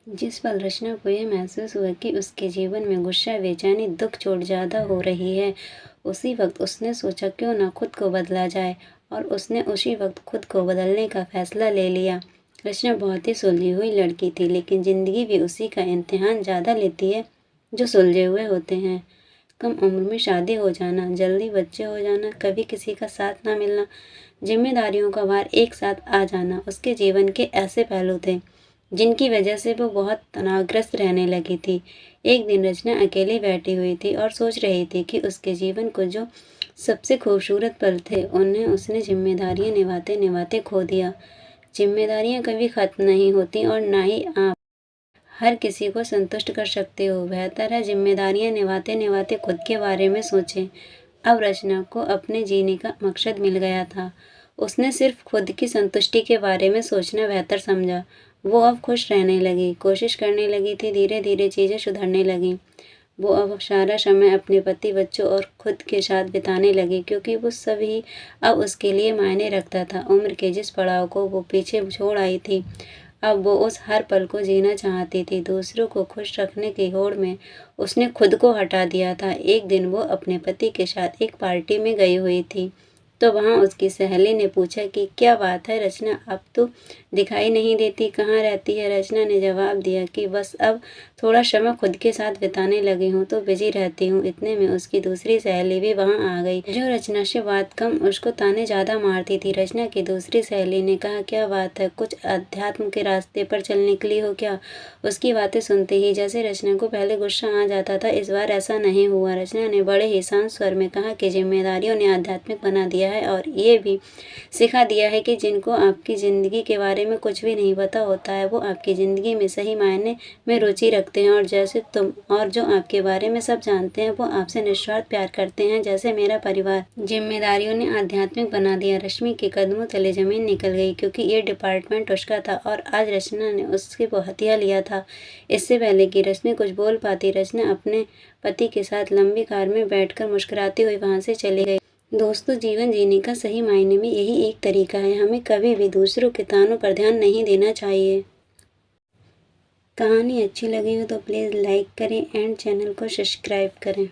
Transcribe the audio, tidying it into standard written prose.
जिस पल रचना को यह महसूस हुआ कि उसके जीवन में गुस्सा, बेचैनी, दुख, चोट ज़्यादा हो रही है, उसी वक्त उसने सोचा क्यों ना खुद को बदला जाए, और उसने उसी वक्त खुद को बदलने का फैसला ले लिया। रचना बहुत ही सुलझी हुई लड़की थी, लेकिन ज़िंदगी भी उसी का इम्तिहान ज़्यादा लेती है जो सुलझे हुए होते हैं। कम उम्र में शादी हो जाना, जल्दी बच्चे हो जाना, कभी किसी का साथ ना मिलना, जिम्मेदारियों का भार एक साथ आ जाना, उसके जीवन के ऐसे पहलू थे जिनकी वजह से वो बहुत तनावग्रस्त रहने लगी थी। एक दिन रचना अकेली बैठी हुई थी और सोच रही थी कि उसके जीवन को जो सबसे खूबसूरत पल थे, उन्हें उसने जिम्मेदारियां निभाते निभाते खो दिया। जिम्मेदारियां कभी खत्म नहीं होती और ना ही आप हर किसी को संतुष्ट कर सकते हो। बेहतर है जिम्मेदारियां निभाते निभाते खुद के बारे में सोचें। अब रचना को अपने जीने का मकसद मिल गया था। उसने सिर्फ खुद की संतुष्टि के बारे में सोचना बेहतर समझा। वो अब खुश रहने लगी, कोशिश करने लगी थी, धीरे धीरे चीज़ें सुधरने लगीं। वो अब सारा समय अपने पति, बच्चों और खुद के साथ बिताने लगी, क्योंकि वो सभी अब उसके लिए मायने रखता था। उम्र के जिस पड़ाव को वो पीछे छोड़ आई थी, अब वो उस हर पल को जीना चाहती थी। दूसरों को खुश रखने की होड़ में उसने खुद को हटा दिया था। एक दिन वो अपने पति के साथ एक पार्टी में गई हुई थी, तो वहाँ उसकी सहेली ने पूछा कि क्या बात है रचना, अब तो दिखाई नहीं देती, कहाँ रहती है। रचना ने जवाब दिया कि बस अब थोड़ा समय खुद के साथ बिताने लगी हूँ तो बिजी रहती हूँ। इतने में उसकी दूसरी सहेली भी वहाँ आ गई, जो रचना से बात कम उसको ताने ज़्यादा मारती थी। रचना की दूसरी सहेली ने कहा, क्या बात है, कुछ अध्यात्म के रास्ते पर चल निकली हो क्या? उसकी बातें सुनते ही जैसे रचना को पहले गुस्सा आ जाता था, इस बार ऐसा नहीं हुआ। रचना ने बड़े ही शांत स्वर में कहा कि जिम्मेदारियों ने आध्यात्मिक बना दिया है और ये भी सिखा दिया है कि जिनको आपकी ज़िंदगी के बारे में कुछ भी नहीं पता होता है, वो आपकी ज़िंदगी में सही मायने में रुचि रखते हैं, और जैसे तुम, और जो आपके बारे में सब जानते हैं, वो आपसे निस्वार्थ प्यार करते हैं, जैसे मेरा परिवार। जिम्मेदारियों ने आध्यात्मिक बना दिया। रश्मि के कदमों तले जमीन निकल गई, क्योंकि ये डिपार्टमेंट उसका था और आज रचना ने उसके वो हथिया लिया था। इससे पहले कि रश्मि कुछ बोल पाती, रचना अपने पति के साथ लंबी कार में बैठकर मुस्कुराती हुई वहां से चली गई। दोस्तों, जीवन जीने का सही मायने में यही एक तरीका है, हमें कभी भी दूसरों के तानों पर ध्यान नहीं देना चाहिए। कहानी अच्छी लगी हो तो प्लीज़ लाइक करें एंड चैनल को सब्सक्राइब करें।